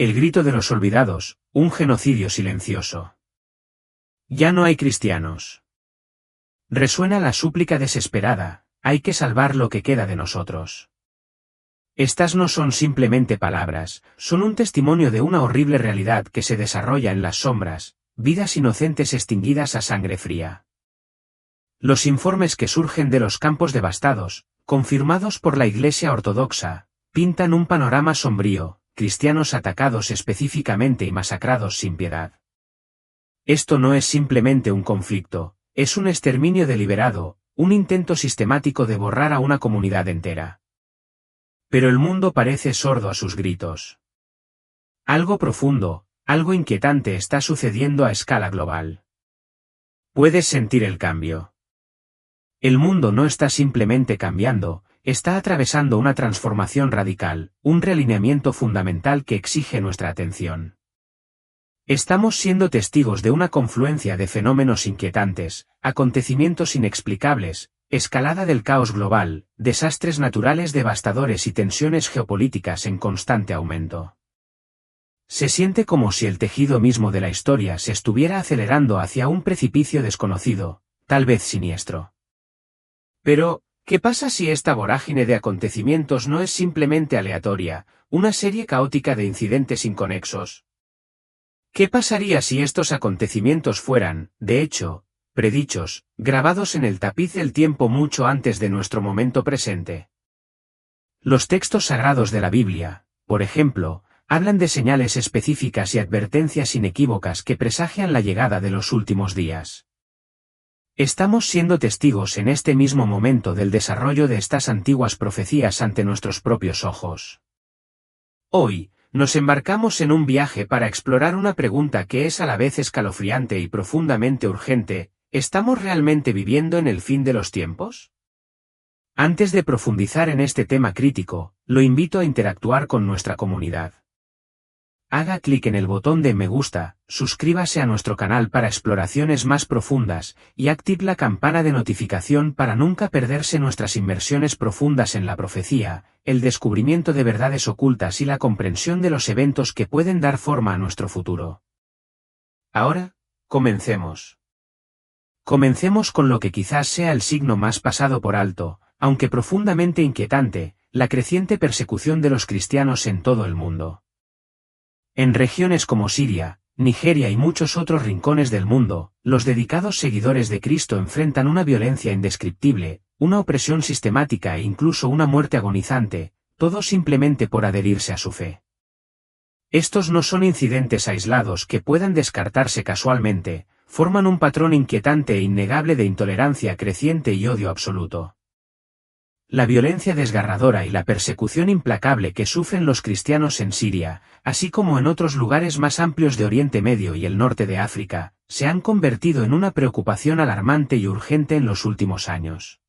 El grito de los olvidados, un genocidio silencioso. Ya no hay cristianos. Resuena la súplica desesperada, hay que salvar lo que queda de nosotros. Estas no son simplemente palabras, son un testimonio de una horrible realidad que se desarrolla en las sombras, vidas inocentes extinguidas a sangre fría. Los informes que surgen de los campos devastados, confirmados por la Iglesia Ortodoxa, pintan un panorama sombrío, cristianos atacados específicamente y masacrados sin piedad. Esto no es simplemente un conflicto, es un exterminio deliberado, un intento sistemático de borrar a una comunidad entera. Pero el mundo parece sordo a sus gritos. Algo profundo, algo inquietante está sucediendo a escala global. Puedes sentir el cambio. El mundo no está simplemente cambiando, está atravesando una transformación radical, un realineamiento fundamental que exige nuestra atención. Estamos siendo testigos de una confluencia de fenómenos inquietantes, acontecimientos inexplicables, escalada del caos global, desastres naturales devastadores y tensiones geopolíticas en constante aumento. Se siente como si el tejido mismo de la historia se estuviera acelerando hacia un precipicio desconocido, tal vez siniestro. Pero, ¿qué pasa si esta vorágine de acontecimientos no es simplemente aleatoria, una serie caótica de incidentes inconexos? ¿Qué pasaría si estos acontecimientos fueran, de hecho, predichos, grabados en el tapiz del tiempo mucho antes de nuestro momento presente? Los textos sagrados de la Biblia, por ejemplo, hablan de señales específicas y advertencias inequívocas que presagian la llegada de los últimos días. Estamos siendo testigos en este mismo momento del desarrollo de estas antiguas profecías ante nuestros propios ojos. Hoy, nos embarcamos en un viaje para explorar una pregunta que es a la vez escalofriante y profundamente urgente: ¿estamos realmente viviendo en el fin de los tiempos? Antes de profundizar en este tema crítico, lo invito a interactuar con nuestra comunidad. Haga clic en el botón de me gusta, suscríbase a nuestro canal para exploraciones más profundas, y active la campana de notificación para nunca perderse nuestras inmersiones profundas en la profecía, el descubrimiento de verdades ocultas y la comprensión de los eventos que pueden dar forma a nuestro futuro. Ahora, comencemos. Comencemos con lo que quizás sea el signo más pasado por alto, aunque profundamente inquietante: la creciente persecución de los cristianos en todo el mundo. En regiones como Siria, Nigeria y muchos otros rincones del mundo, los dedicados seguidores de Cristo enfrentan una violencia indescriptible, una opresión sistemática e incluso una muerte agonizante, todo simplemente por adherirse a su fe. Estos no son incidentes aislados que puedan descartarse casualmente, forman un patrón inquietante e innegable de intolerancia creciente y odio absoluto. La violencia desgarradora y la persecución implacable que sufren los cristianos en Siria, así como en otros lugares más amplios de Oriente Medio y el norte de África, se han convertido en una preocupación alarmante y urgente en los últimos años.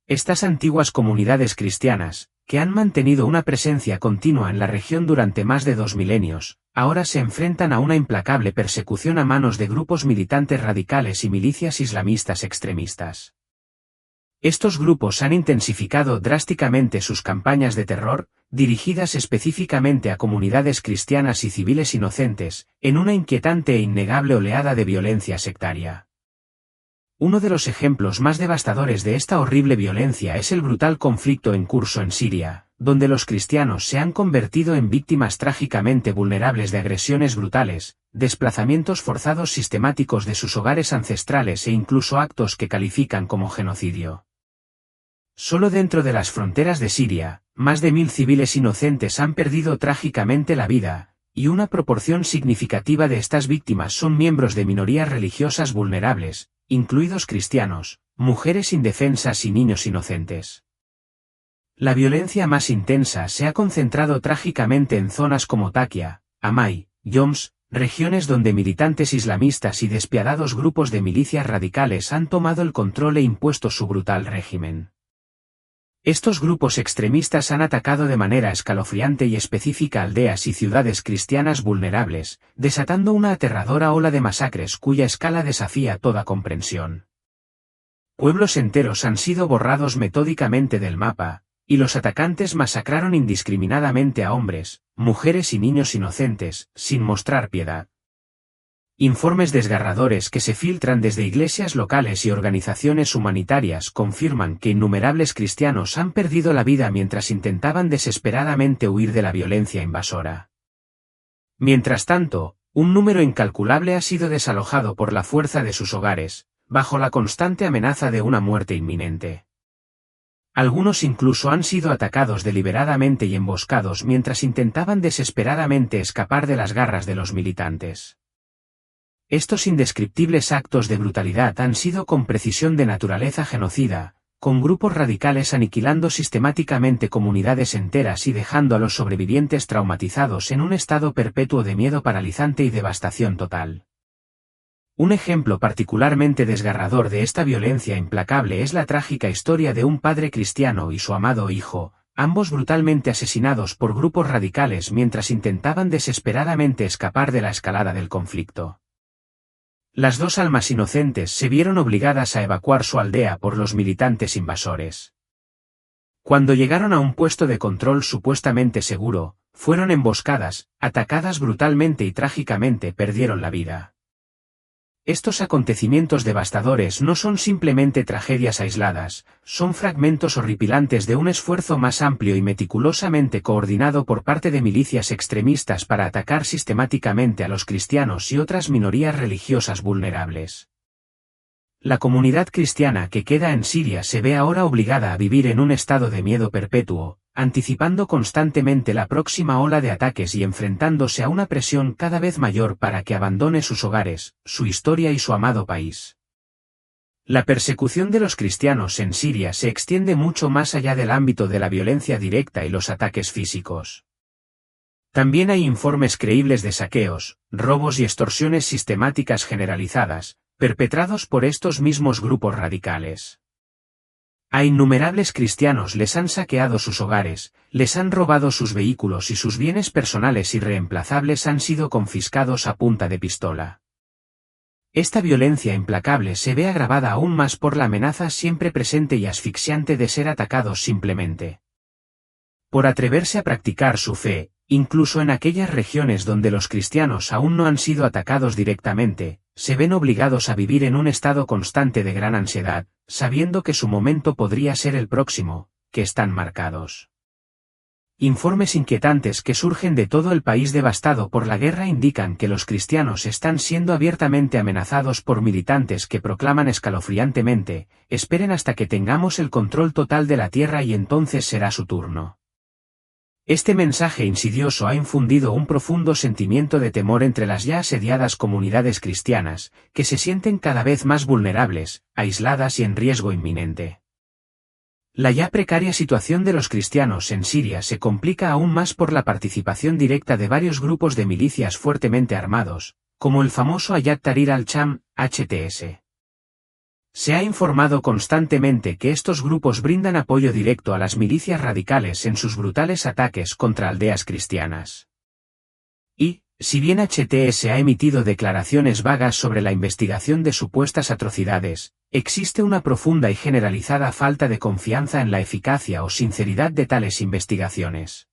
Estas antiguas comunidades cristianas, que han mantenido una presencia continua en la región durante más de 2 milenios, ahora se enfrentan a una implacable persecución a manos de grupos militantes radicales y milicias islamistas extremistas. Estos grupos han intensificado drásticamente sus campañas de terror, dirigidas específicamente a comunidades cristianas y civiles inocentes, en una inquietante e innegable oleada de violencia sectaria. Uno de los ejemplos más devastadores de esta horrible violencia es el brutal conflicto en curso en Siria, donde los cristianos se han convertido en víctimas trágicamente vulnerables de agresiones brutales, desplazamientos forzados sistemáticos de sus hogares ancestrales e incluso actos que califican como genocidio. Solo dentro de las fronteras de Siria, más de 1000 civiles inocentes han perdido trágicamente la vida, y una proporción significativa de estas víctimas son miembros de minorías religiosas vulnerables, incluidos cristianos, mujeres indefensas y niños inocentes. La violencia más intensa se ha concentrado trágicamente en zonas como Takia, Hamay, Homs, regiones donde militantes islamistas y despiadados grupos de milicias radicales han tomado el control e impuesto su brutal régimen. Estos grupos extremistas han atacado de manera escalofriante y específica aldeas y ciudades cristianas vulnerables, desatando una aterradora ola de masacres cuya escala desafía toda comprensión. Pueblos enteros han sido borrados metódicamente del mapa, y los atacantes masacraron indiscriminadamente a hombres, mujeres y niños inocentes, sin mostrar piedad. Informes desgarradores que se filtran desde iglesias locales y organizaciones humanitarias confirman que innumerables cristianos han perdido la vida mientras intentaban desesperadamente huir de la violencia invasora. Mientras tanto, un número incalculable ha sido desalojado por la fuerza de sus hogares, bajo la constante amenaza de una muerte inminente. Algunos incluso han sido atacados deliberadamente y emboscados mientras intentaban desesperadamente escapar de las garras de los militantes. Estos indescriptibles actos de brutalidad han sido con precisión de naturaleza genocida, con grupos radicales aniquilando sistemáticamente comunidades enteras y dejando a los sobrevivientes traumatizados en un estado perpetuo de miedo paralizante y devastación total. Un ejemplo particularmente desgarrador de esta violencia implacable es la trágica historia de un padre cristiano y su amado hijo, ambos brutalmente asesinados por grupos radicales mientras intentaban desesperadamente escapar de la escalada del conflicto. Las dos almas inocentes se vieron obligadas a evacuar su aldea por los militantes invasores. Cuando llegaron a un puesto de control supuestamente seguro, fueron emboscadas, atacadas brutalmente y trágicamente perdieron la vida. Estos acontecimientos devastadores no son simplemente tragedias aisladas, son fragmentos horripilantes de un esfuerzo más amplio y meticulosamente coordinado por parte de milicias extremistas para atacar sistemáticamente a los cristianos y otras minorías religiosas vulnerables. La comunidad cristiana que queda en Siria se ve ahora obligada a vivir en un estado de miedo perpetuo, anticipando constantemente la próxima ola de ataques y enfrentándose a una presión cada vez mayor para que abandone sus hogares, su historia y su amado país. La persecución de los cristianos en Siria se extiende mucho más allá del ámbito de la violencia directa y los ataques físicos. También hay informes creíbles de saqueos, robos y extorsiones sistemáticas generalizadas, perpetrados por estos mismos grupos radicales. A innumerables cristianos les han saqueado sus hogares, les han robado sus vehículos y sus bienes personales irreemplazables han sido confiscados a punta de pistola. Esta violencia implacable se ve agravada aún más por la amenaza siempre presente y asfixiante de ser atacados simplemente por atreverse a practicar su fe, incluso en aquellas regiones donde los cristianos aún no han sido atacados directamente, se ven obligados a vivir en un estado constante de gran ansiedad, sabiendo que su momento podría ser el próximo, que están marcados. Informes inquietantes que surgen de todo el país devastado por la guerra indican que los cristianos están siendo abiertamente amenazados por militantes que proclaman escalofriantemente, esperen hasta que tengamos el control total de la tierra y entonces será su turno. Este mensaje insidioso ha infundido un profundo sentimiento de temor entre las ya asediadas comunidades cristianas, que se sienten cada vez más vulnerables, aisladas y en riesgo inminente. La ya precaria situación de los cristianos en Siria se complica aún más por la participación directa de varios grupos de milicias fuertemente armados, como el famoso Hayat Tahrir al-Sham, HTS. Se ha informado constantemente que estos grupos brindan apoyo directo a las milicias radicales en sus brutales ataques contra aldeas cristianas. Y, si bien HTS ha emitido declaraciones vagas sobre la investigación de supuestas atrocidades, existe una profunda y generalizada falta de confianza en la eficacia o sinceridad de tales investigaciones.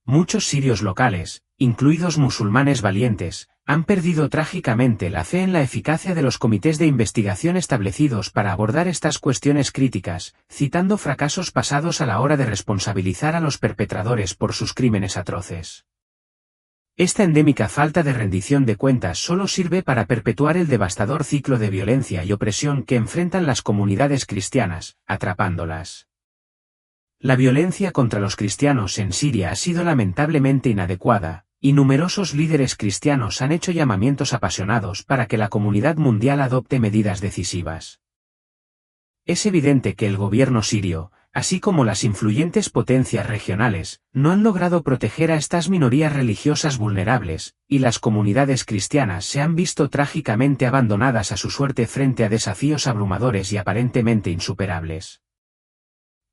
Muchos sirios locales, incluidos musulmanes valientes, han perdido trágicamente la fe en la eficacia de los comités de investigación establecidos para abordar estas cuestiones críticas, citando fracasos pasados a la hora de responsabilizar a los perpetradores por sus crímenes atroces. Esta endémica falta de rendición de cuentas solo sirve para perpetuar el devastador ciclo de violencia y opresión que enfrentan las comunidades cristianas, atrapándolas. La violencia contra los cristianos en Siria ha sido lamentablemente inadecuada, y numerosos líderes cristianos han hecho llamamientos apasionados para que la comunidad mundial adopte medidas decisivas. Es evidente que el gobierno sirio, así como las influyentes potencias regionales, no han logrado proteger a estas minorías religiosas vulnerables, y las comunidades cristianas se han visto trágicamente abandonadas a su suerte frente a desafíos abrumadores y aparentemente insuperables.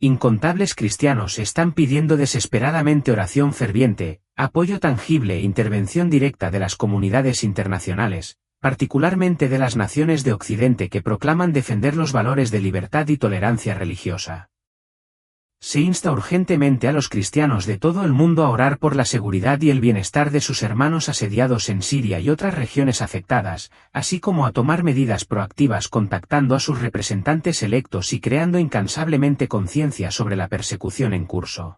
Incontables cristianos están pidiendo desesperadamente oración ferviente, apoyo tangible e intervención directa de las comunidades internacionales, particularmente de las naciones de Occidente que proclaman defender los valores de libertad y tolerancia religiosa. Se insta urgentemente a los cristianos de todo el mundo a orar por la seguridad y el bienestar de sus hermanos asediados en Siria y otras regiones afectadas, así como a tomar medidas proactivas contactando a sus representantes electos y creando incansablemente conciencia sobre la persecución en curso.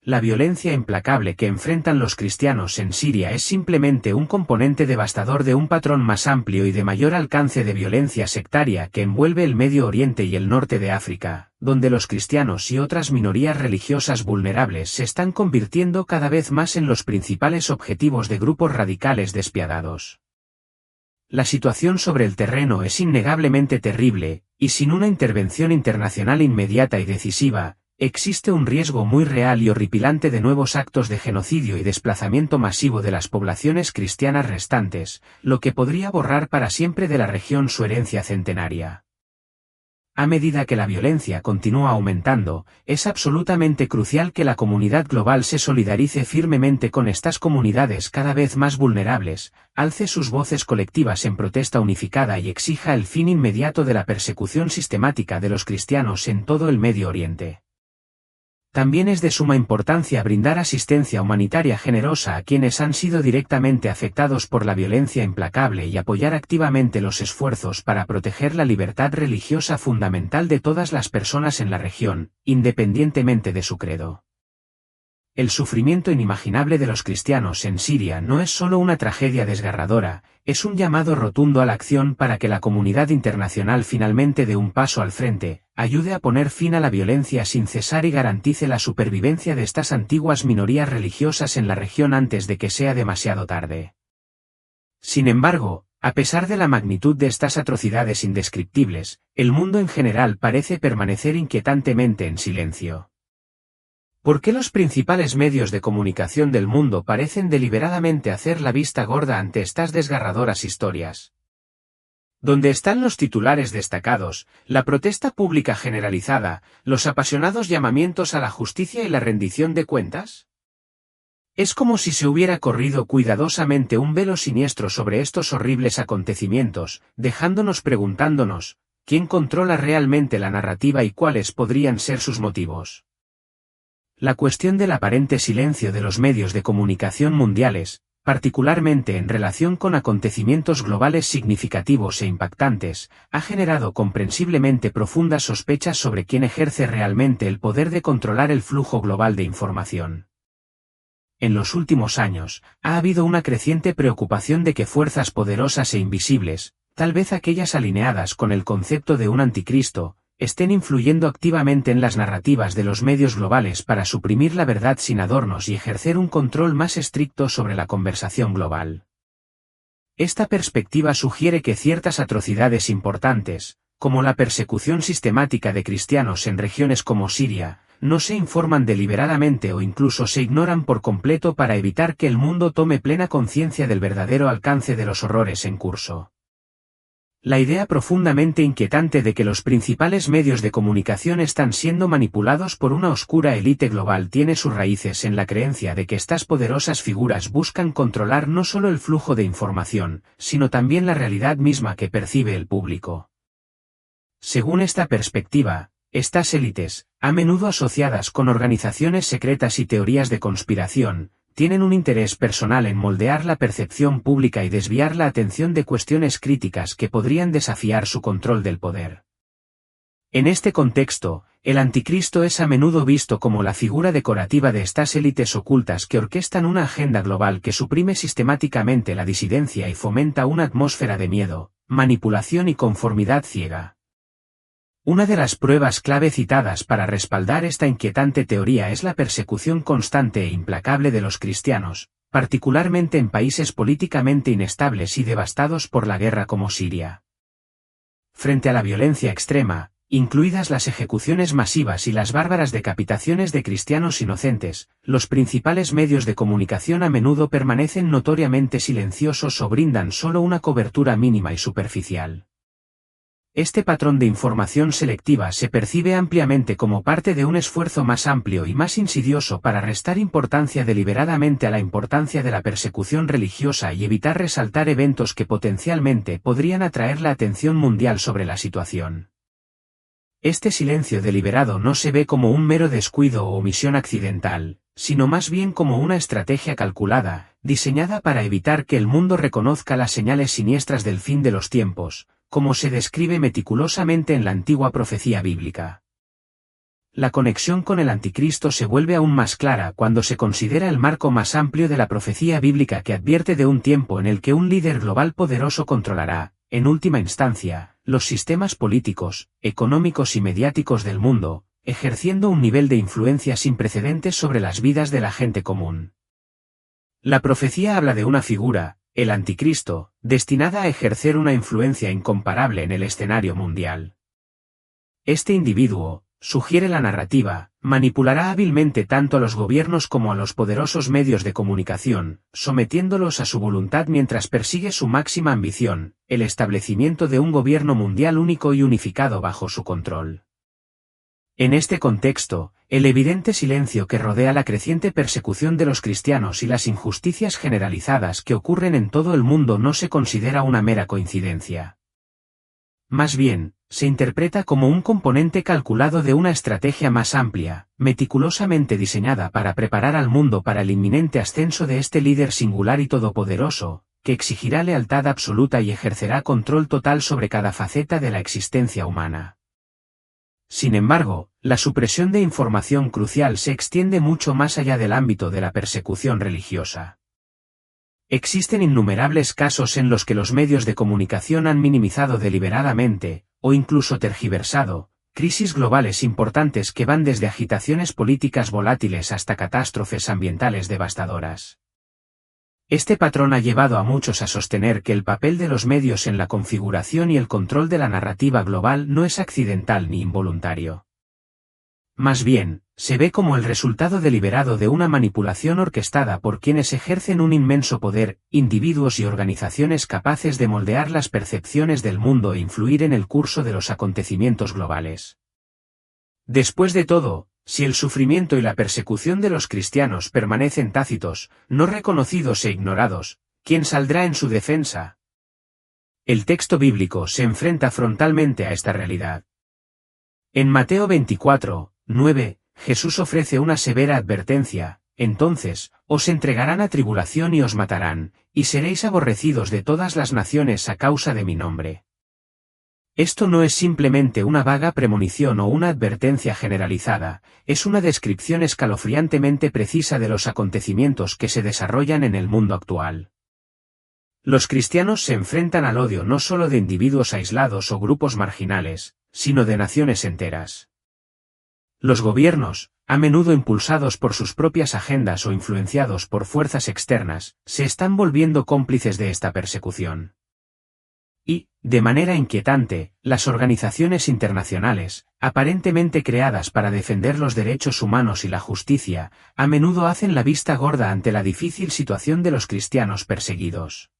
La violencia implacable que enfrentan los cristianos en Siria es simplemente un componente devastador de un patrón más amplio y de mayor alcance de violencia sectaria que envuelve el Medio Oriente y el norte de África, donde los cristianos y otras minorías religiosas vulnerables se están convirtiendo cada vez más en los principales objetivos de grupos radicales despiadados. La situación sobre el terreno es innegablemente terrible, y sin una intervención internacional inmediata y decisiva, existe un riesgo muy real y horripilante de nuevos actos de genocidio y desplazamiento masivo de las poblaciones cristianas restantes, lo que podría borrar para siempre de la región su herencia centenaria. A medida que la violencia continúa aumentando, es absolutamente crucial que la comunidad global se solidarice firmemente con estas comunidades cada vez más vulnerables, alce sus voces colectivas en protesta unificada y exija el fin inmediato de la persecución sistemática de los cristianos en todo el Medio Oriente. También es de suma importancia brindar asistencia humanitaria generosa a quienes han sido directamente afectados por la violencia implacable y apoyar activamente los esfuerzos para proteger la libertad religiosa fundamental de todas las personas en la región, independientemente de su credo. El sufrimiento inimaginable de los cristianos en Siria no es solo una tragedia desgarradora, es un llamado rotundo a la acción para que la comunidad internacional finalmente dé un paso al frente, ayude a poner fin a la violencia sin cesar y garantice la supervivencia de estas antiguas minorías religiosas en la región antes de que sea demasiado tarde. Sin embargo, a pesar de la magnitud de estas atrocidades indescriptibles, el mundo en general parece permanecer inquietantemente en silencio. ¿Por qué los principales medios de comunicación del mundo parecen deliberadamente hacer la vista gorda ante estas desgarradoras historias? ¿Dónde están los titulares destacados, la protesta pública generalizada, los apasionados llamamientos a la justicia y la rendición de cuentas? Es como si se hubiera corrido cuidadosamente un velo siniestro sobre estos horribles acontecimientos, dejándonos preguntándonos, ¿quién controla realmente la narrativa y cuáles podrían ser sus motivos? La cuestión del aparente silencio de los medios de comunicación mundiales, particularmente en relación con acontecimientos globales significativos e impactantes, ha generado comprensiblemente profundas sospechas sobre quién ejerce realmente el poder de controlar el flujo global de información. En los últimos años, ha habido una creciente preocupación de que fuerzas poderosas e invisibles, tal vez aquellas alineadas con el concepto de un anticristo, estén influyendo activamente en las narrativas de los medios globales para suprimir la verdad sin adornos y ejercer un control más estricto sobre la conversación global. Esta perspectiva sugiere que ciertas atrocidades importantes, como la persecución sistemática de cristianos en regiones como Siria, no se informan deliberadamente o incluso se ignoran por completo para evitar que el mundo tome plena conciencia del verdadero alcance de los horrores en curso. La idea profundamente inquietante de que los principales medios de comunicación están siendo manipulados por una oscura élite global tiene sus raíces en la creencia de que estas poderosas figuras buscan controlar no solo el flujo de información, sino también la realidad misma que percibe el público. Según esta perspectiva, estas élites, a menudo asociadas con organizaciones secretas y teorías de conspiración, tienen un interés personal en moldear la percepción pública y desviar la atención de cuestiones críticas que podrían desafiar su control del poder. En este contexto, el anticristo es a menudo visto como la figura decorativa de estas élites ocultas que orquestan una agenda global que suprime sistemáticamente la disidencia y fomenta una atmósfera de miedo, manipulación y conformidad ciega. Una de las pruebas clave citadas para respaldar esta inquietante teoría es la persecución constante e implacable de los cristianos, particularmente en países políticamente inestables y devastados por la guerra como Siria. Frente a la violencia extrema, incluidas las ejecuciones masivas y las bárbaras decapitaciones de cristianos inocentes, los principales medios de comunicación a menudo permanecen notoriamente silenciosos o brindan solo una cobertura mínima y superficial. Este patrón de información selectiva se percibe ampliamente como parte de un esfuerzo más amplio y más insidioso para restar importancia deliberadamente a la importancia de la persecución religiosa y evitar resaltar eventos que potencialmente podrían atraer la atención mundial sobre la situación. Este silencio deliberado no se ve como un mero descuido o omisión accidental, sino más bien como una estrategia calculada, diseñada para evitar que el mundo reconozca las señales siniestras del fin de los tiempos, como se describe meticulosamente en la antigua profecía bíblica. La conexión con el anticristo se vuelve aún más clara cuando se considera el marco más amplio de la profecía bíblica que advierte de un tiempo en el que un líder global poderoso controlará, en última instancia, los sistemas políticos, económicos y mediáticos del mundo, ejerciendo un nivel de influencia sin precedentes sobre las vidas de la gente común. La profecía habla de una figura, el anticristo, destinada a ejercer una influencia incomparable en el escenario mundial. Este individuo, sugiere la narrativa, manipulará hábilmente tanto a los gobiernos como a los poderosos medios de comunicación, sometiéndolos a su voluntad mientras persigue su máxima ambición, el establecimiento de un gobierno mundial único y unificado bajo su control. En este contexto, el evidente silencio que rodea la creciente persecución de los cristianos y las injusticias generalizadas que ocurren en todo el mundo no se considera una mera coincidencia. Más bien, se interpreta como un componente calculado de una estrategia más amplia, meticulosamente diseñada para preparar al mundo para el inminente ascenso de este líder singular y todopoderoso, que exigirá lealtad absoluta y ejercerá control total sobre cada faceta de la existencia humana. Sin embargo, la supresión de información crucial se extiende mucho más allá del ámbito de la persecución religiosa. Existen innumerables casos en los que los medios de comunicación han minimizado deliberadamente, o incluso tergiversado, crisis globales importantes que van desde agitaciones políticas volátiles hasta catástrofes ambientales devastadoras. Este patrón ha llevado a muchos a sostener que el papel de los medios en la configuración y el control de la narrativa global no es accidental ni involuntario. Más bien, se ve como el resultado deliberado de una manipulación orquestada por quienes ejercen un inmenso poder, individuos y organizaciones capaces de moldear las percepciones del mundo e influir en el curso de los acontecimientos globales. Después de todo, si el sufrimiento y la persecución de los cristianos permanecen tácitos, no reconocidos e ignorados, ¿quién saldrá en su defensa? El texto bíblico se enfrenta frontalmente a esta realidad. En Mateo 24:9, Jesús ofrece una severa advertencia: entonces, os entregarán a tribulación y os matarán, y seréis aborrecidos de todas las naciones a causa de mi nombre. Esto no es simplemente una vaga premonición o una advertencia generalizada, es una descripción escalofriantemente precisa de los acontecimientos que se desarrollan en el mundo actual. Los cristianos se enfrentan al odio no solo de individuos aislados o grupos marginales, sino de naciones enteras. Los gobiernos, a menudo impulsados por sus propias agendas o influenciados por fuerzas externas, se están volviendo cómplices de esta persecución. Y, de manera inquietante, las organizaciones internacionales, aparentemente creadas para defender los derechos humanos y la justicia, a menudo hacen la vista gorda ante la difícil situación de los cristianos perseguidos.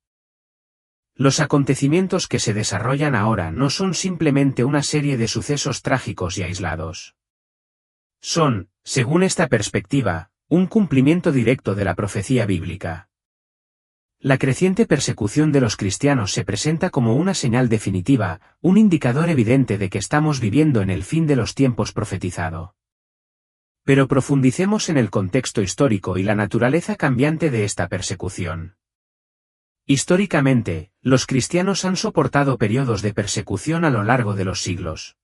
Los acontecimientos que se desarrollan ahora no son simplemente una serie de sucesos trágicos y aislados. Son, según esta perspectiva, un cumplimiento directo de la profecía bíblica. La creciente persecución de los cristianos se presenta como una señal definitiva, un indicador evidente de que estamos viviendo en el fin de los tiempos profetizado. Pero profundicemos en el contexto histórico y la naturaleza cambiante de esta persecución. Históricamente, los cristianos han soportado periodos de persecución a lo largo de los siglos.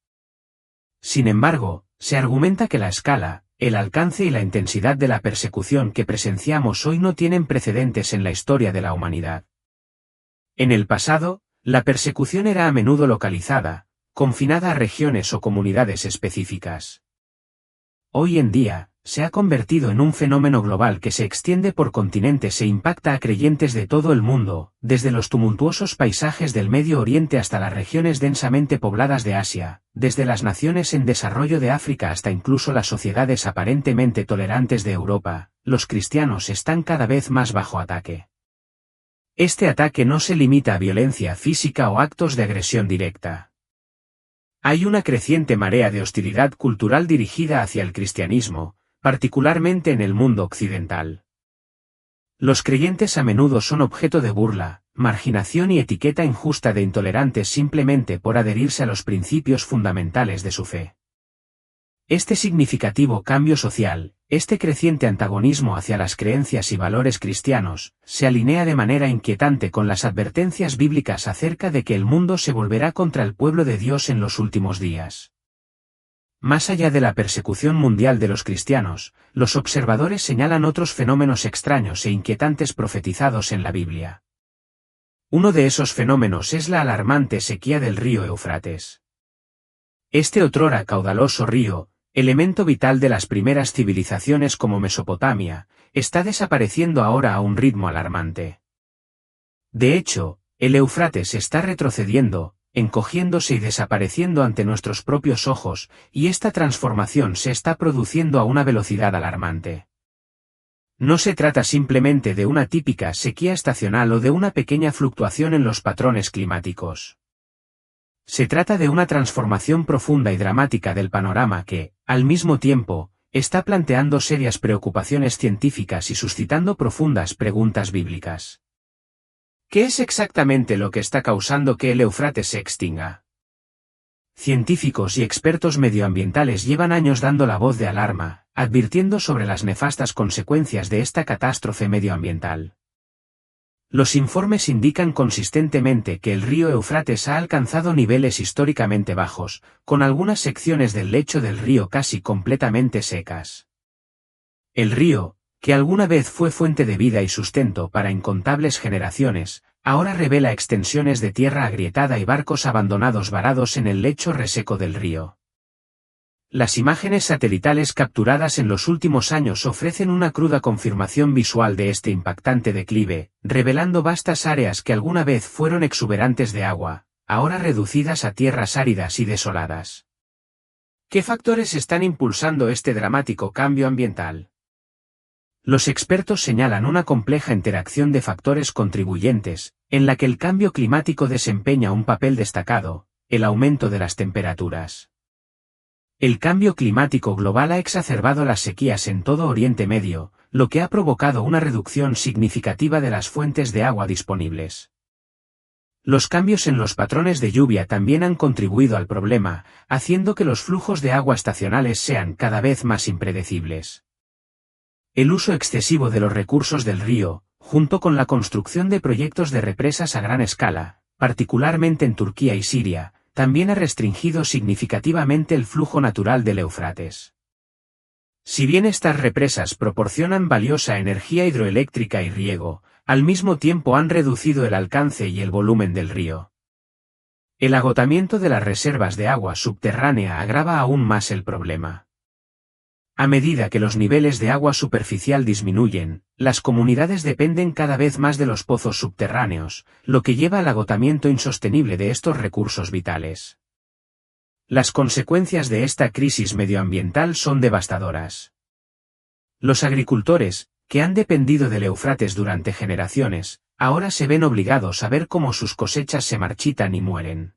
Sin embargo, se argumenta que la escala, el alcance y la intensidad de la persecución que presenciamos hoy no tienen precedentes en la historia de la humanidad. En el pasado, la persecución era a menudo localizada, confinada a regiones o comunidades específicas. Hoy en día, se ha convertido en un fenómeno global que se extiende por continentes e impacta a creyentes de todo el mundo, desde los tumultuosos paisajes del Medio Oriente hasta las regiones densamente pobladas de Asia, desde las naciones en desarrollo de África hasta incluso las sociedades aparentemente tolerantes de Europa. Los cristianos están cada vez más bajo ataque. Este ataque no se limita a violencia física o actos de agresión directa. Hay una creciente marea de hostilidad cultural dirigida hacia el cristianismo, particularmente en el mundo occidental. Los creyentes a menudo son objeto de burla, marginación y etiqueta injusta de intolerantes simplemente por adherirse a los principios fundamentales de su fe. Este significativo cambio social, este creciente antagonismo hacia las creencias y valores cristianos, se alinea de manera inquietante con las advertencias bíblicas acerca de que el mundo se volverá contra el pueblo de Dios en los últimos días. Más allá de la persecución mundial de los cristianos, los observadores señalan otros fenómenos extraños e inquietantes profetizados en la Biblia. Uno de esos fenómenos es la alarmante sequía del río Éufrates. Este otrora caudaloso río, elemento vital de las primeras civilizaciones como Mesopotamia, está desapareciendo ahora a un ritmo alarmante. De hecho, el Éufrates está retrocediendo, encogiéndose y desapareciendo ante nuestros propios ojos, y esta transformación se está produciendo a una velocidad alarmante. No se trata simplemente de una típica sequía estacional o de una pequeña fluctuación en los patrones climáticos. Se trata de una transformación profunda y dramática del panorama que, al mismo tiempo, está planteando serias preocupaciones científicas y suscitando profundas preguntas bíblicas. ¿Qué es exactamente lo que está causando que el Éufrates se extinga? Científicos y expertos medioambientales llevan años dando la voz de alarma, advirtiendo sobre las nefastas consecuencias de esta catástrofe medioambiental. Los informes indican consistentemente que el río Éufrates ha alcanzado niveles históricamente bajos, con algunas secciones del lecho del río casi completamente secas. El río, que alguna vez fue fuente de vida y sustento para incontables generaciones, ahora revela extensiones de tierra agrietada y barcos abandonados varados en el lecho reseco del río. Las imágenes satelitales capturadas en los últimos años ofrecen una cruda confirmación visual de este impactante declive, revelando vastas áreas que alguna vez fueron exuberantes de agua, ahora reducidas a tierras áridas y desoladas. ¿Qué factores están impulsando este dramático cambio ambiental? Los expertos señalan una compleja interacción de factores contribuyentes, en la que el cambio climático desempeña un papel destacado: el aumento de las temperaturas. El cambio climático global ha exacerbado las sequías en todo Oriente Medio, lo que ha provocado una reducción significativa de las fuentes de agua disponibles. Los cambios en los patrones de lluvia también han contribuido al problema, haciendo que los flujos de agua estacionales sean cada vez más impredecibles. El uso excesivo de los recursos del río, junto con la construcción de proyectos de represas a gran escala, particularmente en Turquía y Siria, también ha restringido significativamente el flujo natural del Éufrates. Si bien estas represas proporcionan valiosa energía hidroeléctrica y riego, al mismo tiempo han reducido el alcance y el volumen del río. El agotamiento de las reservas de agua subterránea agrava aún más el problema. A medida que los niveles de agua superficial disminuyen, las comunidades dependen cada vez más de los pozos subterráneos, lo que lleva al agotamiento insostenible de estos recursos vitales. Las consecuencias de esta crisis medioambiental son devastadoras. Los agricultores, que han dependido del Éufrates durante generaciones, ahora se ven obligados a ver cómo sus cosechas se marchitan y mueren.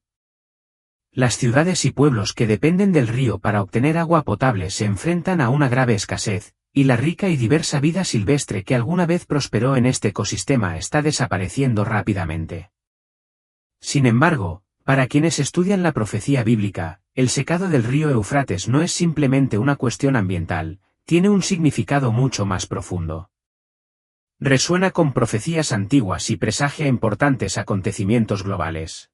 Las ciudades y pueblos que dependen del río para obtener agua potable se enfrentan a una grave escasez, y la rica y diversa vida silvestre que alguna vez prosperó en este ecosistema está desapareciendo rápidamente. Sin embargo, para quienes estudian la profecía bíblica, el secado del río Éufrates no es simplemente una cuestión ambiental, tiene un significado mucho más profundo. Resuena con profecías antiguas y presagia importantes acontecimientos globales.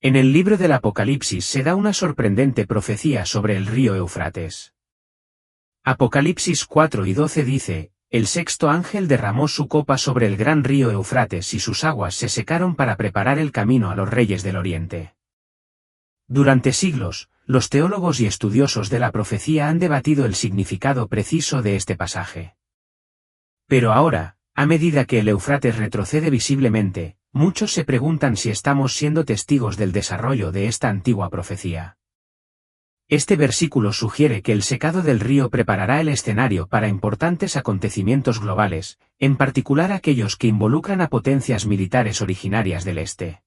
En el libro del Apocalipsis se da una sorprendente profecía sobre el río Éufrates. Apocalipsis 4:12 dice: el sexto ángel derramó su copa sobre el gran río Éufrates y sus aguas se secaron para preparar el camino a los reyes del Oriente. Durante siglos, los teólogos y estudiosos de la profecía han debatido el significado preciso de este pasaje. Pero ahora, a medida que el Éufrates retrocede visiblemente, muchos se preguntan si estamos siendo testigos del desarrollo de esta antigua profecía. Este versículo sugiere que el secado del río preparará el escenario para importantes acontecimientos globales, en particular aquellos que involucran a potencias militares originarias del Este.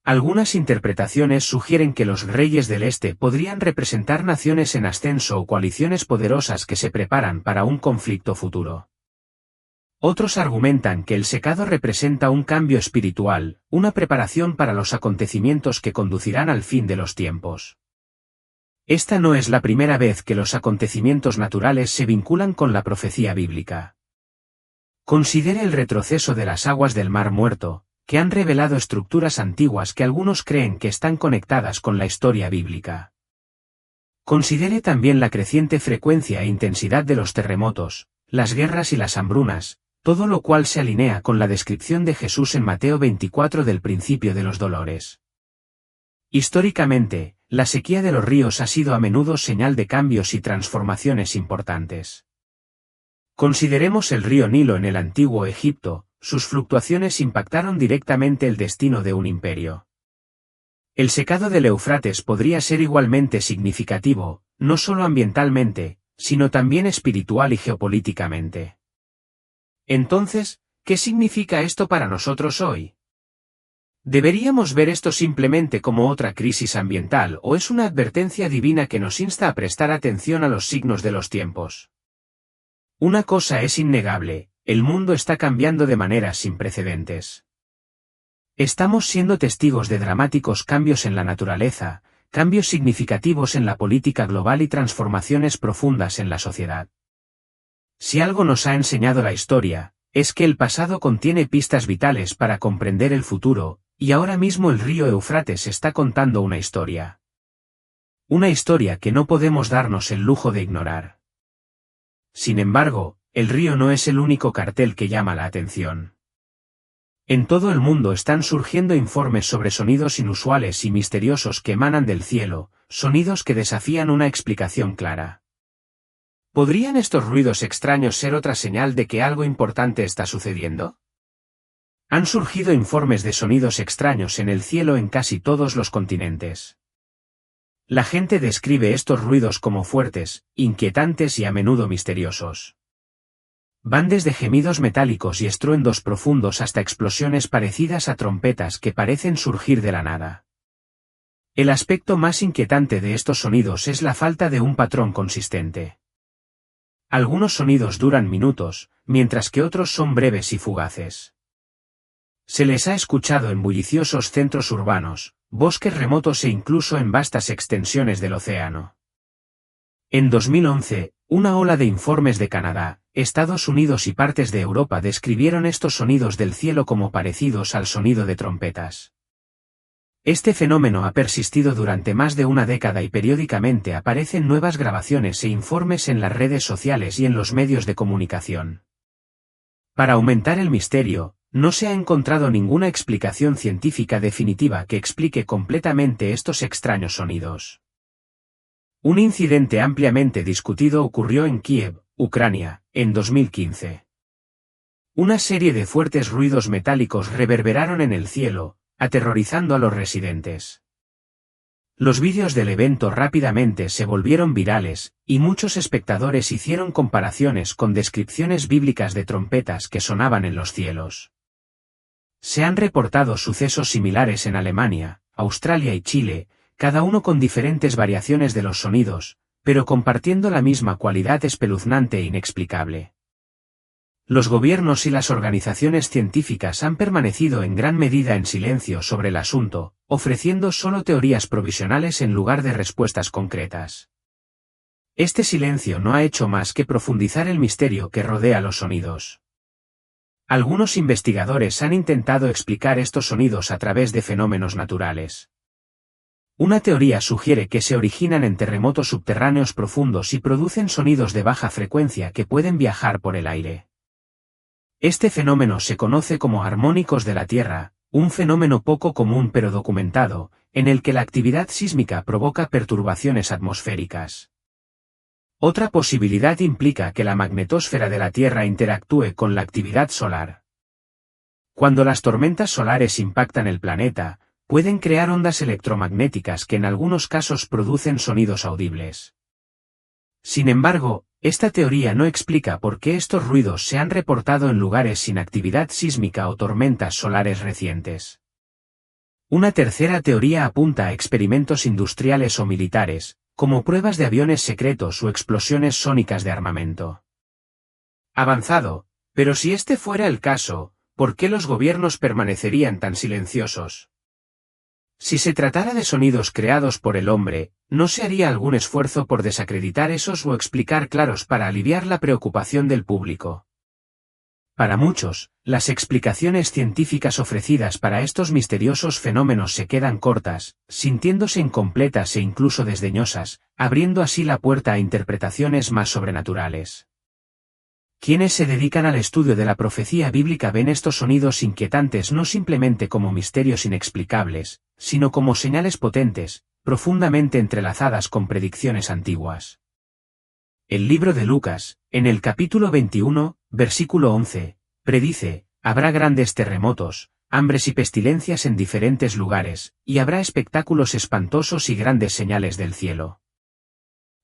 Algunas interpretaciones sugieren que los reyes del Este podrían representar naciones en ascenso o coaliciones poderosas que se preparan para un conflicto futuro. Otros argumentan que el secado representa un cambio espiritual, una preparación para los acontecimientos que conducirán al fin de los tiempos. Esta no es la primera vez que los acontecimientos naturales se vinculan con la profecía bíblica. Considere el retroceso de las aguas del Mar Muerto, que han revelado estructuras antiguas que algunos creen que están conectadas con la historia bíblica. Considere también la creciente frecuencia e intensidad de los terremotos, las guerras y las hambrunas, todo lo cual se alinea con la descripción de Jesús en Mateo 24 del principio de los dolores. Históricamente, la sequía de los ríos ha sido a menudo señal de cambios y transformaciones importantes. Consideremos el río Nilo en el antiguo Egipto, sus fluctuaciones impactaron directamente el destino de un imperio. El secado del Éufrates podría ser igualmente significativo, no solo ambientalmente, sino también espiritual y geopolíticamente. Entonces, ¿qué significa esto para nosotros hoy? ¿Deberíamos ver esto simplemente como otra crisis ambiental o es una advertencia divina que nos insta a prestar atención a los signos de los tiempos? Una cosa es innegable, el mundo está cambiando de maneras sin precedentes. Estamos siendo testigos de dramáticos cambios en la naturaleza, cambios significativos en la política global y transformaciones profundas en la sociedad. Si algo nos ha enseñado la historia, es que el pasado contiene pistas vitales para comprender el futuro, y ahora mismo el río Éufrates está contando una historia. Una historia que no podemos darnos el lujo de ignorar. Sin embargo, el río no es el único cartel que llama la atención. En todo el mundo están surgiendo informes sobre sonidos inusuales y misteriosos que emanan del cielo, sonidos que desafían una explicación clara. ¿Podrían estos ruidos extraños ser otra señal de que algo importante está sucediendo? Han surgido informes de sonidos extraños en el cielo en casi todos los continentes. La gente describe estos ruidos como fuertes, inquietantes y a menudo misteriosos. Van desde gemidos metálicos y estruendos profundos hasta explosiones parecidas a trompetas que parecen surgir de la nada. El aspecto más inquietante de estos sonidos es la falta de un patrón consistente. Algunos sonidos duran minutos, mientras que otros son breves y fugaces. Se les ha escuchado en bulliciosos centros urbanos, bosques remotos e incluso en vastas extensiones del océano. En 2011, una ola de informes de Canadá, Estados Unidos y partes de Europa describieron estos sonidos del cielo como parecidos al sonido de trompetas. Este fenómeno ha persistido durante más de una década y periódicamente aparecen nuevas grabaciones e informes en las redes sociales y en los medios de comunicación. Para aumentar el misterio, no se ha encontrado ninguna explicación científica definitiva que explique completamente estos extraños sonidos. Un incidente ampliamente discutido ocurrió en Kiev, Ucrania, en 2015. Una serie de fuertes ruidos metálicos reverberaron en el cielo, aterrorizando a los residentes. Los vídeos del evento rápidamente se volvieron virales, y muchos espectadores hicieron comparaciones con descripciones bíblicas de trompetas que sonaban en los cielos. Se han reportado sucesos similares en Alemania, Australia y Chile, cada uno con diferentes variaciones de los sonidos, pero compartiendo la misma cualidad espeluznante e inexplicable. Los gobiernos y las organizaciones científicas han permanecido en gran medida en silencio sobre el asunto, ofreciendo solo teorías provisionales en lugar de respuestas concretas. Este silencio no ha hecho más que profundizar el misterio que rodea los sonidos. Algunos investigadores han intentado explicar estos sonidos a través de fenómenos naturales. Una teoría sugiere que se originan en terremotos subterráneos profundos y producen sonidos de baja frecuencia que pueden viajar por el aire. Este fenómeno se conoce como armónicos de la Tierra, un fenómeno poco común pero documentado, en el que la actividad sísmica provoca perturbaciones atmosféricas. Otra posibilidad implica que la magnetosfera de la Tierra interactúe con la actividad solar. Cuando las tormentas solares impactan el planeta, pueden crear ondas electromagnéticas que en algunos casos producen sonidos audibles. Sin embargo, esta teoría no explica por qué estos ruidos se han reportado en lugares sin actividad sísmica o tormentas solares recientes. Una tercera teoría apunta a experimentos industriales o militares, como pruebas de aviones secretos o explosiones sónicas de armamento avanzado, pero si este fuera el caso, ¿por qué los gobiernos permanecerían tan silenciosos? Si se tratara de sonidos creados por el hombre, ¿No se haría algún esfuerzo por desacreditar esos o explicar claros para aliviar la preocupación del público? Para muchos, las explicaciones científicas ofrecidas para estos misteriosos fenómenos se quedan cortas, sintiéndose incompletas e incluso desdeñosas, abriendo así la puerta a interpretaciones más sobrenaturales. Quienes se dedican al estudio de la profecía bíblica ven estos sonidos inquietantes no simplemente como misterios inexplicables, sino como señales potentes, profundamente entrelazadas con predicciones antiguas. El libro de Lucas, en el capítulo 21, versículo 11, predice: habrá grandes terremotos, hambres y pestilencias en diferentes lugares, y habrá espectáculos espantosos y grandes señales del cielo.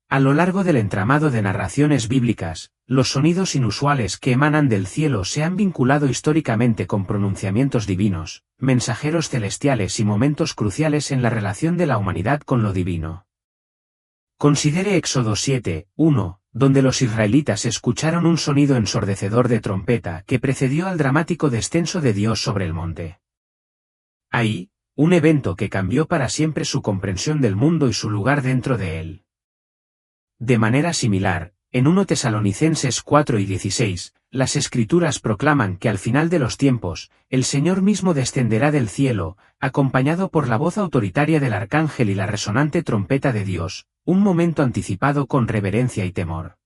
A lo largo del entramado de narraciones bíblicas, los sonidos inusuales que emanan del cielo se han vinculado históricamente con pronunciamientos divinos, mensajeros celestiales y momentos cruciales en la relación de la humanidad con lo divino. Considere Éxodo 7, 1, donde los israelitas escucharon un sonido ensordecedor de trompeta que precedió al dramático descenso de Dios sobre el monte. Ahí, un evento que cambió para siempre su comprensión del mundo y su lugar dentro de él. De manera similar, en 1 Tesalonicenses 4 y 16, las Escrituras proclaman que al final de los tiempos, el Señor mismo descenderá del cielo, acompañado por la voz autoritaria del arcángel y la resonante trompeta de Dios, un momento anticipado con reverencia y temor.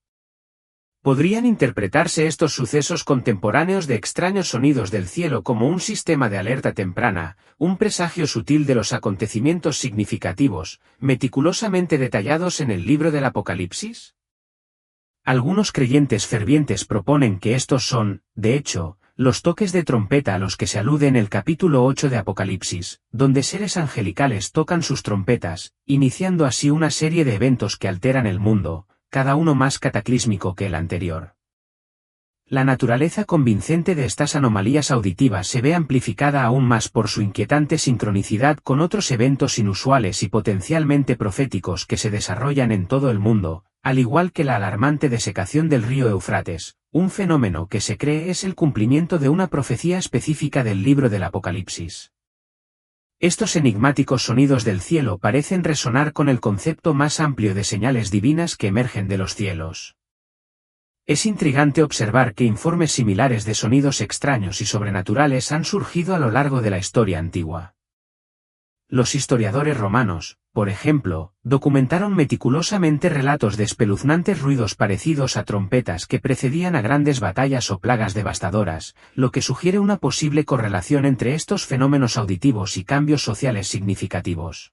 ¿Podrían interpretarse estos sucesos contemporáneos de extraños sonidos del cielo como un sistema de alerta temprana, un presagio sutil de los acontecimientos significativos, meticulosamente detallados en el libro del Apocalipsis? Algunos creyentes fervientes proponen que estos son, de hecho, los toques de trompeta a los que se alude en el capítulo 8 de Apocalipsis, donde seres angelicales tocan sus trompetas, iniciando así una serie de eventos que alteran el mundo, cada uno más cataclísmico que el anterior. La naturaleza convincente de estas anomalías auditivas se ve amplificada aún más por su inquietante sincronicidad con otros eventos inusuales y potencialmente proféticos que se desarrollan en todo el mundo, al igual que la alarmante desecación del río Éufrates, un fenómeno que se cree es el cumplimiento de una profecía específica del libro del Apocalipsis. Estos enigmáticos sonidos del cielo parecen resonar con el concepto más amplio de señales divinas que emergen de los cielos. Es intrigante observar que informes similares de sonidos extraños y sobrenaturales han surgido a lo largo de la historia antigua. Los historiadores romanos, por ejemplo, documentaron meticulosamente relatos de espeluznantes ruidos parecidos a trompetas que precedían a grandes batallas o plagas devastadoras, lo que sugiere una posible correlación entre estos fenómenos auditivos y cambios sociales significativos.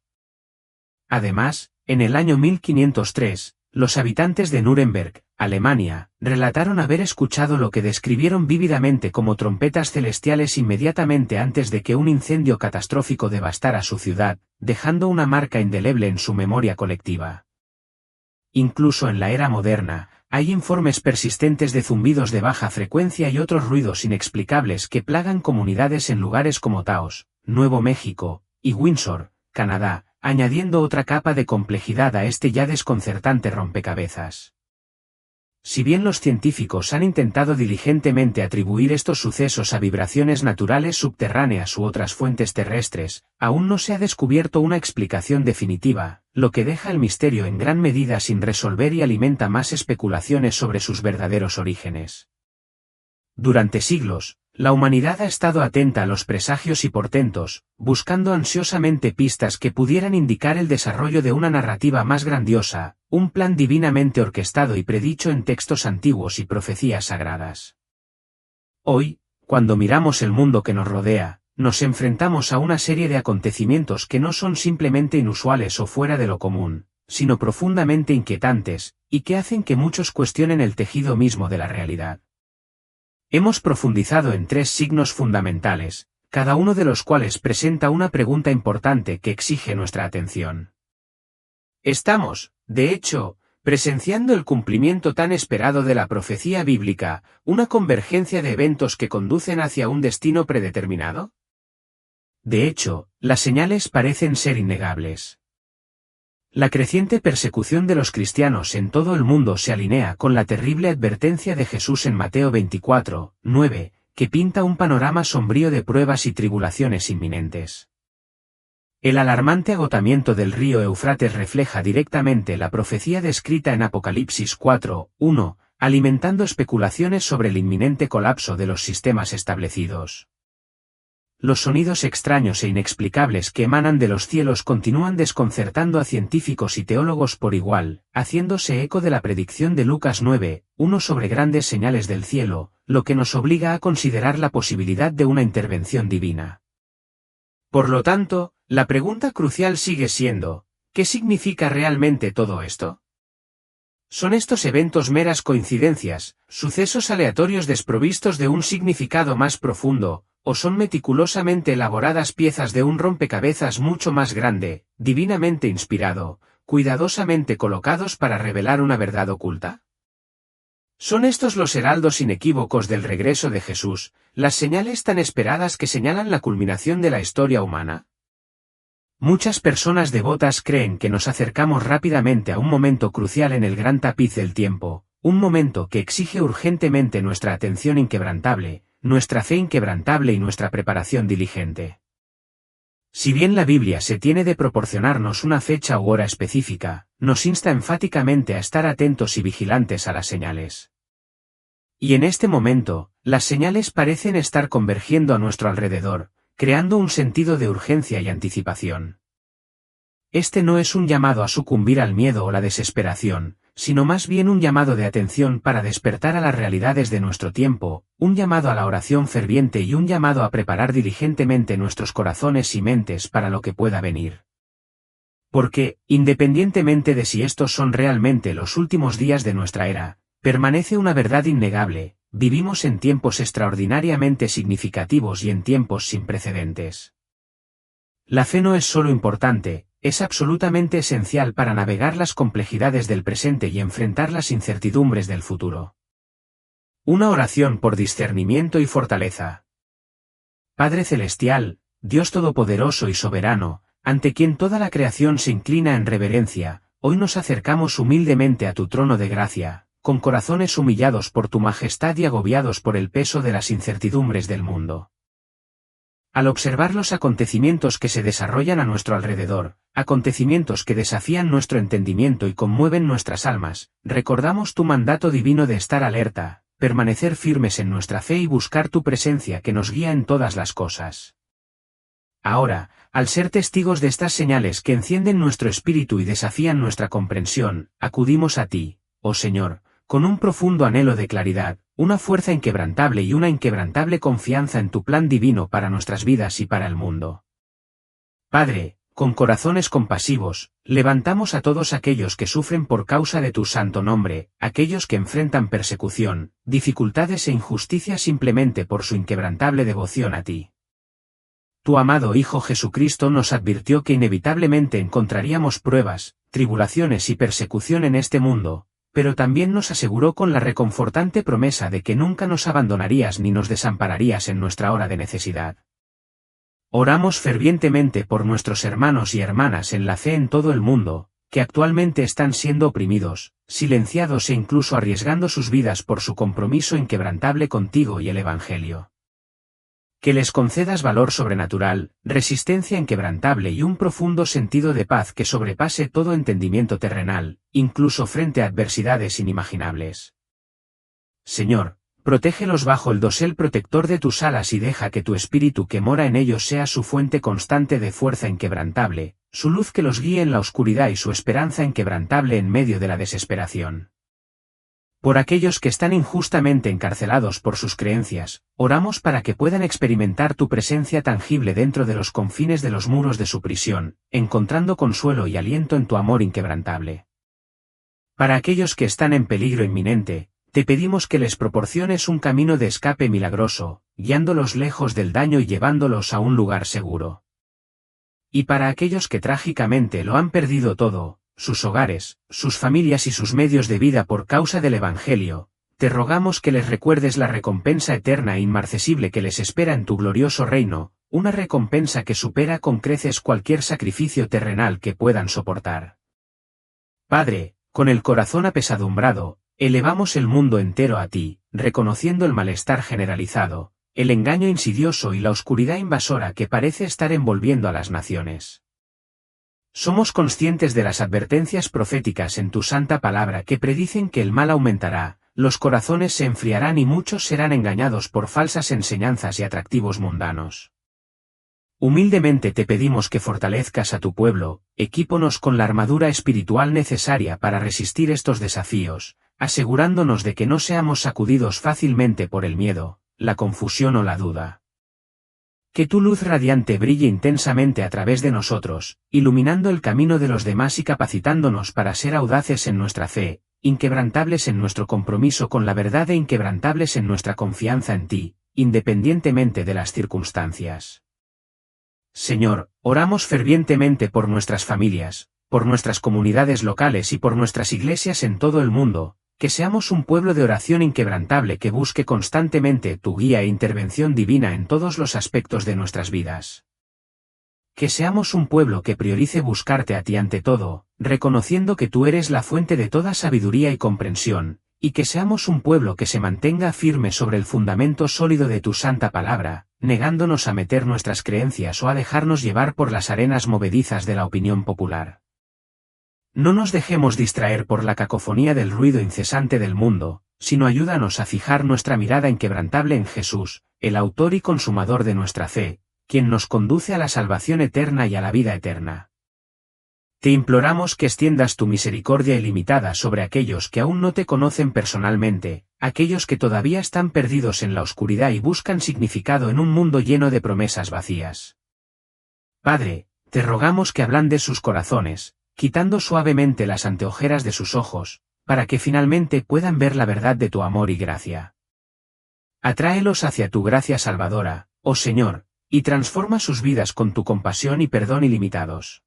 Además, en el año 1503, los habitantes de Nuremberg, Alemania, relataron haber escuchado lo que describieron vívidamente como trompetas celestiales inmediatamente antes de que un incendio catastrófico devastara su ciudad, dejando una marca indeleble en su memoria colectiva. Incluso en la era moderna, hay informes persistentes de zumbidos de baja frecuencia y otros ruidos inexplicables que plagan comunidades en lugares como Taos, Nuevo México, y Windsor, Canadá, añadiendo otra capa de complejidad a este ya desconcertante rompecabezas. Si bien los científicos han intentado diligentemente atribuir estos sucesos a vibraciones naturales subterráneas u otras fuentes terrestres, aún no se ha descubierto una explicación definitiva, lo que deja el misterio en gran medida sin resolver y alimenta más especulaciones sobre sus verdaderos orígenes. Durante siglos, la humanidad ha estado atenta a los presagios y portentos, buscando ansiosamente pistas que pudieran indicar el desarrollo de una narrativa más grandiosa, un plan divinamente orquestado y predicho en textos antiguos y profecías sagradas. Hoy, cuando miramos el mundo que nos rodea, nos enfrentamos a una serie de acontecimientos que no son simplemente inusuales o fuera de lo común, sino profundamente inquietantes, y que hacen que muchos cuestionen el tejido mismo de la realidad. Hemos profundizado en 3 signos fundamentales, cada uno de los cuales presenta una pregunta importante que exige nuestra atención. Estamos, de hecho, presenciando el cumplimiento tan esperado de la profecía bíblica, una convergencia de eventos que conducen hacia un destino predeterminado. De hecho, las señales parecen ser innegables. La creciente persecución de los cristianos en todo el mundo se alinea con la terrible advertencia de Jesús en Mateo 24, 9, que pinta un panorama sombrío de pruebas y tribulaciones inminentes. El alarmante agotamiento del río Éufrates refleja directamente la profecía descrita en Apocalipsis 4:1, alimentando especulaciones sobre el inminente colapso de los sistemas establecidos. Los sonidos extraños e inexplicables que emanan de los cielos continúan desconcertando a científicos y teólogos por igual, haciéndose eco de la predicción de Lucas 9:1 sobre grandes señales del cielo, lo que nos obliga a considerar la posibilidad de una intervención divina. Por lo tanto, la pregunta crucial sigue siendo, ¿qué significa realmente todo esto? ¿Son estos eventos meras coincidencias, sucesos aleatorios desprovistos de un significado más profundo, o son meticulosamente elaboradas piezas de un rompecabezas mucho más grande, divinamente inspirado, cuidadosamente colocados para revelar una verdad oculta? ¿Son estos los heraldos inequívocos del regreso de Jesús, las señales tan esperadas que señalan la culminación de la historia humana? Muchas personas devotas creen que nos acercamos rápidamente a un momento crucial en el gran tapiz del tiempo, un momento que exige urgentemente nuestra atención inquebrantable, nuestra fe inquebrantable y nuestra preparación diligente. Si bien la Biblia se tiene de proporcionarnos una fecha u hora específica, nos insta enfáticamente a estar atentos y vigilantes a las señales. Y en este momento, las señales parecen estar convergiendo a nuestro alrededor, creando un sentido de urgencia y anticipación. Este no es un llamado a sucumbir al miedo o la desesperación, sino más bien un llamado de atención para despertar a las realidades de nuestro tiempo, un llamado a la oración ferviente y un llamado a preparar diligentemente nuestros corazones y mentes para lo que pueda venir. Porque, independientemente de si estos son realmente los últimos días de nuestra era, permanece una verdad innegable: vivimos en tiempos extraordinariamente significativos y en tiempos sin precedentes. La fe no es solo importante, es absolutamente esencial para navegar las complejidades del presente y enfrentar las incertidumbres del futuro. Una oración por discernimiento y fortaleza. Padre Celestial, Dios Todopoderoso y Soberano, ante quien toda la creación se inclina en reverencia, hoy nos acercamos humildemente a tu trono de gracia, con corazones humillados por tu majestad y agobiados por el peso de las incertidumbres del mundo. Al observar los acontecimientos que se desarrollan a nuestro alrededor, acontecimientos que desafían nuestro entendimiento y conmueven nuestras almas, recordamos tu mandato divino de estar alerta, permanecer firmes en nuestra fe y buscar tu presencia que nos guía en todas las cosas. Ahora, al ser testigos de estas señales que encienden nuestro espíritu y desafían nuestra comprensión, acudimos a ti, oh Señor, con un profundo anhelo de claridad, una fuerza inquebrantable y una inquebrantable confianza en tu plan divino para nuestras vidas y para el mundo. Padre, con corazones compasivos, levantamos a todos aquellos que sufren por causa de tu santo nombre, aquellos que enfrentan persecución, dificultades e injusticias simplemente por su inquebrantable devoción a ti. Tu amado Hijo Jesucristo nos advirtió que inevitablemente encontraríamos pruebas, tribulaciones y persecución en este mundo, pero también nos aseguró con la reconfortante promesa de que nunca nos abandonarías ni nos desampararías en nuestra hora de necesidad. Oramos fervientemente por nuestros hermanos y hermanas en la fe en todo el mundo, que actualmente están siendo oprimidos, silenciados e incluso arriesgando sus vidas por su compromiso inquebrantable contigo y el Evangelio. Que les concedas valor sobrenatural, resistencia inquebrantable y un profundo sentido de paz que sobrepase todo entendimiento terrenal, incluso frente a adversidades inimaginables. Señor, protégelos bajo el dosel protector de tus alas y deja que tu espíritu que mora en ellos sea su fuente constante de fuerza inquebrantable, su luz que los guíe en la oscuridad y su esperanza inquebrantable en medio de la desesperación. Por aquellos que están injustamente encarcelados por sus creencias, oramos para que puedan experimentar tu presencia tangible dentro de los confines de los muros de su prisión, encontrando consuelo y aliento en tu amor inquebrantable. Para aquellos que están en peligro inminente, te pedimos que les proporciones un camino de escape milagroso, guiándolos lejos del daño y llevándolos a un lugar seguro. Y para aquellos que trágicamente lo han perdido todo, sus hogares, sus familias y sus medios de vida por causa del Evangelio, te rogamos que les recuerdes la recompensa eterna e inmarcesible que les espera en tu glorioso reino, una recompensa que supera con creces cualquier sacrificio terrenal que puedan soportar. Padre, con el corazón apesadumbrado, elevamos el mundo entero a ti, reconociendo el malestar generalizado, el engaño insidioso y la oscuridad invasora que parece estar envolviendo a las naciones. Somos conscientes de las advertencias proféticas en tu santa palabra que predicen que el mal aumentará, los corazones se enfriarán y muchos serán engañados por falsas enseñanzas y atractivos mundanos. Humildemente te pedimos que fortalezcas a tu pueblo, equíponos con la armadura espiritual necesaria para resistir estos desafíos, asegurándonos de que no seamos sacudidos fácilmente por el miedo, la confusión o la duda. Que tu luz radiante brille intensamente a través de nosotros, iluminando el camino de los demás y capacitándonos para ser audaces en nuestra fe, inquebrantables en nuestro compromiso con la verdad e inquebrantables en nuestra confianza en ti, independientemente de las circunstancias. Señor, oramos fervientemente por nuestras familias, por nuestras comunidades locales y por nuestras iglesias en todo el mundo, que seamos un pueblo de oración inquebrantable que busque constantemente tu guía e intervención divina en todos los aspectos de nuestras vidas. Que seamos un pueblo que priorice buscarte a ti ante todo, reconociendo que tú eres la fuente de toda sabiduría y comprensión, y que seamos un pueblo que se mantenga firme sobre el fundamento sólido de tu santa palabra, negándonos a meter nuestras creencias o a dejarnos llevar por las arenas movedizas de la opinión popular. No nos dejemos distraer por la cacofonía del ruido incesante del mundo, sino ayúdanos a fijar nuestra mirada inquebrantable en Jesús, el autor y consumador de nuestra fe, quien nos conduce a la salvación eterna y a la vida eterna. Te imploramos que extiendas tu misericordia ilimitada sobre aquellos que aún no te conocen personalmente, aquellos que todavía están perdidos en la oscuridad y buscan significado en un mundo lleno de promesas vacías. Padre, te rogamos que ablandes sus corazones, quitando suavemente las anteojeras de sus ojos, para que finalmente puedan ver la verdad de tu amor y gracia. Atráelos hacia tu gracia salvadora, oh Señor, y transforma sus vidas con tu compasión y perdón ilimitados.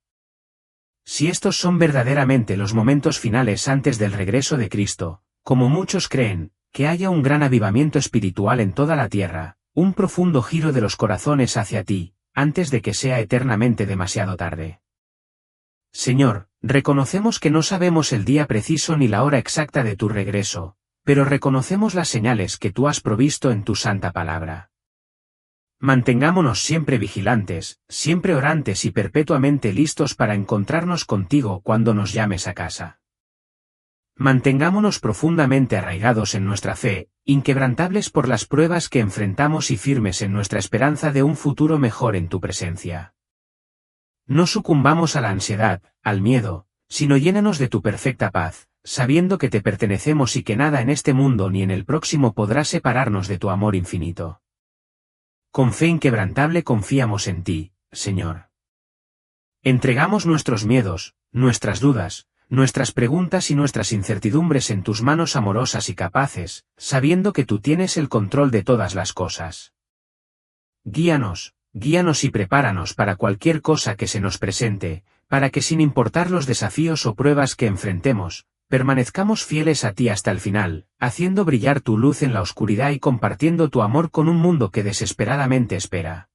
Si estos son verdaderamente los momentos finales antes del regreso de Cristo, como muchos creen, que haya un gran avivamiento espiritual en toda la tierra, un profundo giro de los corazones hacia ti, antes de que sea eternamente demasiado tarde. Señor, reconocemos que no sabemos el día preciso ni la hora exacta de tu regreso, pero reconocemos las señales que tú has provisto en tu santa palabra. Mantengámonos siempre vigilantes, siempre orantes y perpetuamente listos para encontrarnos contigo cuando nos llames a casa. Mantengámonos profundamente arraigados en nuestra fe, inquebrantables por las pruebas que enfrentamos y firmes en nuestra esperanza de un futuro mejor en tu presencia. No sucumbamos a la ansiedad, al miedo, sino llénanos de tu perfecta paz, sabiendo que te pertenecemos y que nada en este mundo ni en el próximo podrá separarnos de tu amor infinito. Con fe inquebrantable confiamos en ti, Señor. Entregamos nuestros miedos, nuestras dudas, nuestras preguntas y nuestras incertidumbres en tus manos amorosas y capaces, sabiendo que tú tienes el control de todas las cosas. Guíanos y prepáranos para cualquier cosa que se nos presente, para que sin importar los desafíos o pruebas que enfrentemos, permanezcamos fieles a ti hasta el final, haciendo brillar tu luz en la oscuridad y compartiendo tu amor con un mundo que desesperadamente espera.